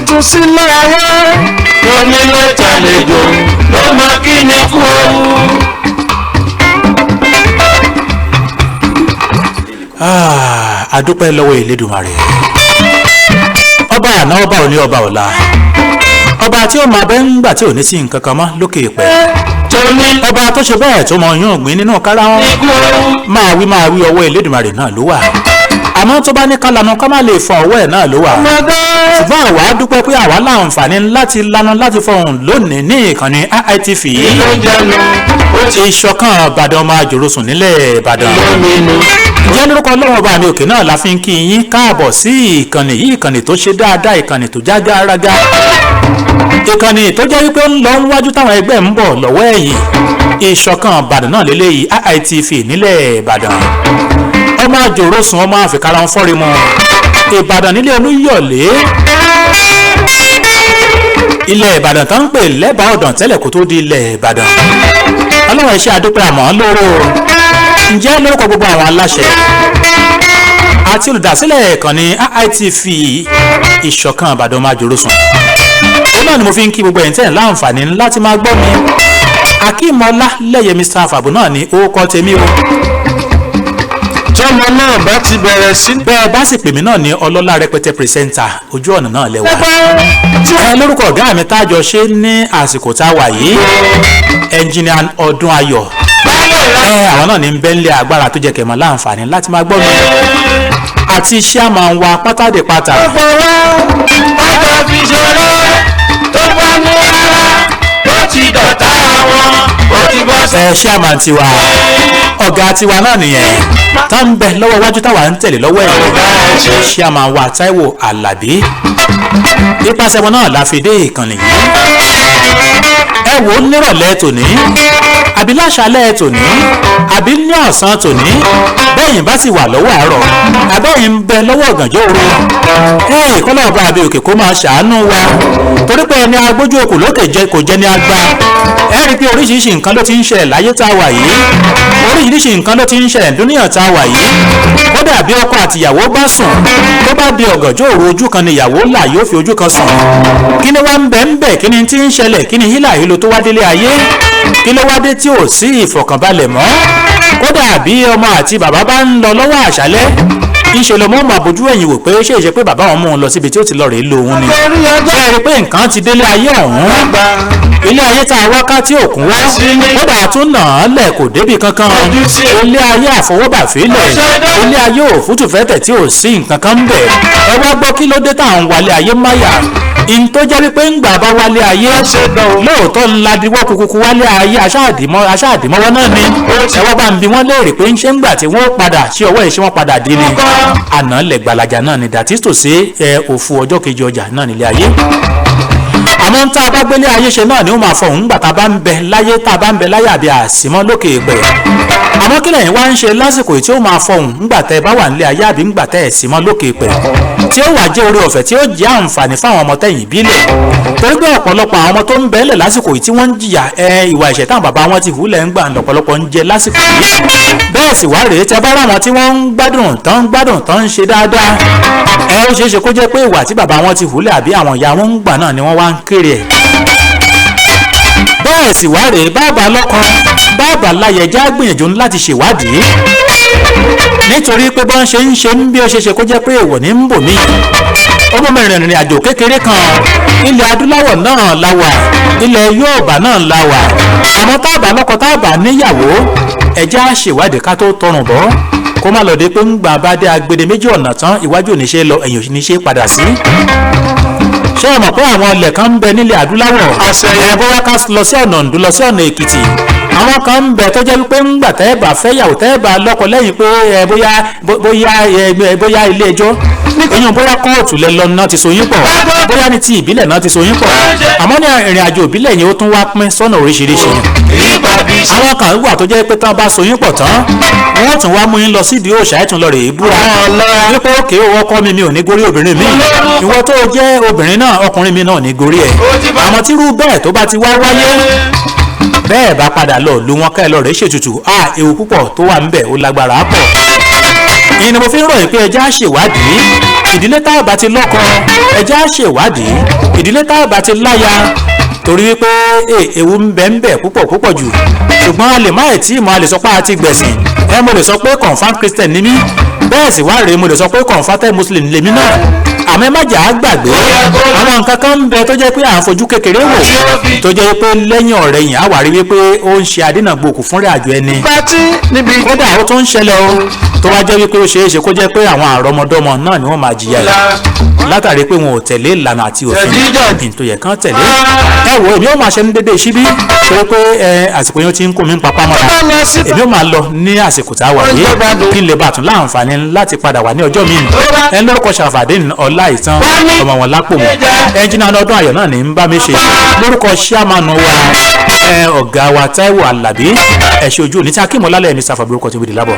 tún sílẹ̀ ayé onílé tàlejò ló máa kí ni kú. adúpẹ́ lọ́wọ́ Elédùmarè ọba àná ọba òní ọba ọ̀la ọba tí ó máa bẹ́ ń gbà tí ò ní sí nǹkan kan mọ́ lókè ìpẹ́ ọba tó ṣe bẹ́ẹ̀ tó mọ yún ògbìn nínú kára wọn máa wí ọwọ́ Elédùmarè náà ló wà àmọ́ tó bá ní ká lanu ká má lè fọ ọwọ́ ẹ̀ náà ló wà ṣùgbọ́n àwa dúpẹ́ pé àwa láǹfààní láti lanu láti fọhùn lónìí ní ìkànnì IITV ìṣọ̀kan Ìbàdàn máa jòrò sùn nílẹ̀ Ìbàdàn ìjẹ́ lórúkọ Ọlọ́run ọba mi òkè náà la fi ń kí yín káàbọ̀ sí ìkànnì yìí ìkànnì tó ṣe dáadáa ìkànnì tó já gárágá ìkànnì tó jẹ́ wípé ń lọ wájú táwọn ẹgbẹ́ ń bọ̀ lọ́wọ́ ẹ̀yìn ìṣọ̀kan Ìbàdàn náà lélẹ́yìí IITV nílẹ̀ Ìbàdàn ọmọ àjòrò sùn ọmọ àfikàrà ń fọ́rí mu Ìbàdàn nílé Olúyọ̀lé ilẹ̀ Ìbàdàn tó ń pè lẹ́bàá ọ̀dàn tẹ́lẹ̀ kó tó di ilẹ̀ Ìbàdàn Ọlọ́run iṣẹ́ adúpẹ́ àmọ́ lóró ǹjẹ́ lórúkọ gbogbo àwọn aláṣẹ àti olùdásílẹ̀ ìkànnì IITV ìṣọ̀kan Ìbàdàn máa jòrò sùn òun náà ni mo fi ń kí gbogbo ẹ̀yin tẹ́yìn láǹfààní láti máa gbọ́ mi akímọ́lá lẹ́yẹ Mr. Fàbù náà ni ó kọ́ tèmi o tọ́mọ náà bá ti bẹ̀rẹ̀ sí. bẹ́ẹ̀ bá sì pè mí náà ní ọlọ́lá rẹpẹtẹ pírẹsẹ́ńtà ojú ọ̀nà náà lẹ́wà lórúkọ ọ̀gá mi tájọ ṣe ní àsìkò tá a wà yìí ẹnjìnìà ọdún ayọ̀ àwọn náà ní bẹ́ńlẹ̀ agbára tó jẹ́ kẹ̀mọ́ láǹfààní láti máa gbọ́ mi àti iṣẹ́ àmà ń wa pátádé pátá. ọjọ́ fi ṣeré tó bá ní rárá ó ti dọ̀tá wọn ó ti bọ́ sí. iṣẹ́ àmà tiwa ọ̀gá tiwa náà nìyẹn tá ń bẹ lọ́wọ́ iwájú táwa ń tẹ̀lé lọ́wọ́ ẹ̀ iṣẹ́ àmà wa Táíwò Àlàbí nípasẹ̀ wọn náà la fi dé ìkànnì yìí ẹ wò ó nírọ̀lẹ́ tòní àbí láṣálẹ́ tòní àbí ní ọ̀sán tòní bẹ́yìn bá sì wà lọ́wọ́ àárọ̀ àbẹ́yìn ń bẹ lọ́wọ́ ọ̀gànjọ́ òru kọ́lọ́ ọba àbí òkè kó máa ṣàánú wa torí pé ẹni agbójú okùn lókè kò jẹ́ ní agbá ẹ rí i pé oríṣiríṣi nǹkan ló ti ń ṣẹlẹ̀ láyé tá a wà yìí oríṣiríṣi nǹkan ló ti ń ṣẹlẹ̀ dúníyàn tá a wà yìí kódà bí ọkọ àtìyàwó bá sùn tó bá di ọ̀gànjọ́ òru ojú kan ni ìyàwó là yóò fi ojú kan sùn kí ni wá ń bẹ ń bẹ kí ni ti ń ṣẹlẹ̀ kí ni hílà hílo tó wá délé ayé kí ló wá dé tí ò sí ìfọ̀kànbalẹ̀ mọ́ kódà bí ọmọ àti bàbá bá ń lọ lọ́wọ́ àṣálẹ́ ìṣe lọmọ máa bójú ẹ̀yìn wò pé ó ṣe é ṣe pé bàbá wọn mú un lọ síbi tí ó ti lọ rèé lo òun ni ṣe é rí pé nǹkan ti délé ayé ọ̀hún ilé ayé tá a wá ká tí òkun wá kódà tún nà án lẹ̀ kò débi kankan ilé ayé àfọwọ́bàfílẹ̀ ilé ayé òfútù fẹ́tẹ̀ tí ò sí nǹkan kan ń bẹ̀ ẹ wá gbọ́ kí ló dé tá à ń wálé ayé máyà in tó jẹ́ wípé ń gbà bá wálé ayé lóòótọ́ ńlá diwọ́ kúkú wálé ayé aṣáàdìmọ́wọ́ náà ni ẹ̀wọ́n bá ń bi wọ́n léèrè pé ń ṣe ń gbà tí wọ́n padà sí ọwọ́ ìṣe wọn padà dín ní àná lẹ̀ gbalaja náà ni dàtísítò sí òfu ọjọ́ kejì ọjà náà nílé ayé àmọ́ tá a bá gbélé ayé ṣe náà ni ó máa fọhùn ńgbà tá a bá ń bẹ láyé àbí àsìmọ́ lókè ìpẹ́ àmọ́ kí lẹ́yìn wá ń ṣe lásìkò tí ó máa fọhùn ńgbà tẹ́ ẹ bá wà nílé ayé àbí ńgbà tẹ́ ẹ símọ́ lókè ìpẹ́ tí ó wà jẹ́ oore ọ̀fẹ́ tí ó jẹ́ àǹfààní fáwọn ọmọ tẹ̀yìn bílẹ̀ torí pé ọ̀pọ̀lọpọ̀ àwọn ọmọ tó ń bẹ́ẹ̀lẹ̀ lásìkò yìí tí wọ́n ń jìyà ìwà ẹ̀ṣẹ̀ táwọn bàbá wọn ti hùlẹ̀ ń gbà lọ́pọ̀lọpọ̀ ń jẹ lásìkò yìí bẹ́ẹ̀ sì wá rèé tẹ́ bá rà wọn tí wọ́n ń gbádùn tán ń ṣe dáadáa ó ṣeé ṣe kó jẹ́ pé ìwà tí bàbá wọn ti hùlẹ̀ àbí àwọn ìyá wọn ń gbà náà ni wọ́n wá ń kéré ẹ̀ bẹ́ẹ̀ sì wá rèé bàbá lọ́kàn bàbá láyẹ̀já gbìyànjú láti ṣèwádìí nítorí pé bọ́n ṣe ń ṣe ń bí ó ṣe ṣe kó jẹ́ pé èèwọ̀ ní ń bò mí ọmọ mẹ́rin ìrìn àjò kékeré kan ilẹ̀ adúláwọ̀ náà la wà ilẹ̀ Yorùbá náà la wà àmọ́ táàbà lọ́kọ táàbà níyàwó ẹ̀já ṣèwádìí ká tó tọrùn bọ́ kó má lọ dé pé ń gbà bá dé agbede méjì ọ̀nà tán iwájú ò ní ṣe lọ ẹ̀yìn ò ní ṣe padà sí ṣé ẹ mọ̀ pé àwọn ilẹ̀ kan ń bẹ nílẹ̀ adúláwọ̀ bóyá ká lọ sí ọ̀nà Oǹdó lọ sí ọ̀nà Èkìtì àwọn kan ń bẹ tó jẹ́ wípé ńgbà tẹ́ ẹ bá fẹ́ yàwó tẹ́ ẹ bá lọ́kọ lẹ́yìn pé bóyá ilé ẹjọ́ èèyàn bóyá kóòtù lẹ lọ náà ti so yín pọ̀ bóyá ní ti ìbílẹ̀ náà ti so yín pọ̀ àmọ́ ní ìrìn àjò ìbílẹ̀ yẹn ó tún wá pín sọ́nà oríṣiríṣi àwọn kan wà tó jẹ́ pé tán bá so yín pọ̀ tán wọ́n tún wá mú yín lọ sídìí òòṣà ẹ̀ tún lọ rèé búra wípé òkè owó ọkọ mi ò ní gorí obìnrin mi ìwọ tó jẹ́ obìnrin náà ọkùnrin mi náà ní gorí ẹ̀ àmọ́ tírú bẹ́ẹ̀ tó bá ti wá wáyé bẹ́ẹ̀ bá padà lọ lu wọn ká ẹ lọ rẹ̀ ṣètùtù ewu púpọ̀ tó wà ńbẹ̀ ó lágbára pọ̀ ìyẹn ni mo fi ń ròyìn pé ẹja ṣèwádìí ìdílé tá a bá ti lọ́kọ ẹja ṣèwádìí ìdílé tá a bá ti láya torí wípé ewu ń bẹ púpọ̀ jù ṣùgbọ́n a lè má ẹ̀ tí mo a lè sọ pé a ti gbẹ̀sìn mo lè sọ pé confam Christian ni mí bẹ́ẹ̀ sì wá rèé mo lè sọ pé converted Muslim lèmi náà àmọ́ ẹ má jà á gbàgbé àwọn nǹkan kan ń bẹ tó jẹ́ pé à ń fojú kékeré wò tó jẹ́ pé lẹ́yìn ọ̀rẹ́ yìí á wà rí wípé ó ń ṣe àdínàgbòkù fúnrẹ́ àjọ ẹni kódà ó tún ń ṣẹlẹ̀ o tó wá jẹ́ wípé ó ṣeé ṣe kó jẹ́ pé àwọn àrọ́mọdọ́mọ náà ni wọ́n máa jìyà rẹ̀ látàrí pé wọn ò tẹ̀lé ìlànà àti òfin tó yẹ kán tẹ̀lé wo èmi ó máa ṣe ní dédé síbí torí pé àsìkò yẹn ti ń kó mi ń papá mọ́ra èmi ó máa lọ ní àsìkò tá a wà yìí kí n lè bàtún láǹfààní láti padà wà ní ọjọ́ mi lórúkọ Ṣàràfàdín Ọláìtàn ọmọ wọn lápò wọn ẹnjìnà ọdún ayọ̀ náà ní ń bá mi ṣe lórúkọ ṣíàmánu wa ọ̀gá wa Táíwò Àlàbí ẹ̀ṣẹ̀ ojú òní tí akímọ̀lálẹ̀ ní sàfàbí orúkọ tí wọ́n di lábọ̀.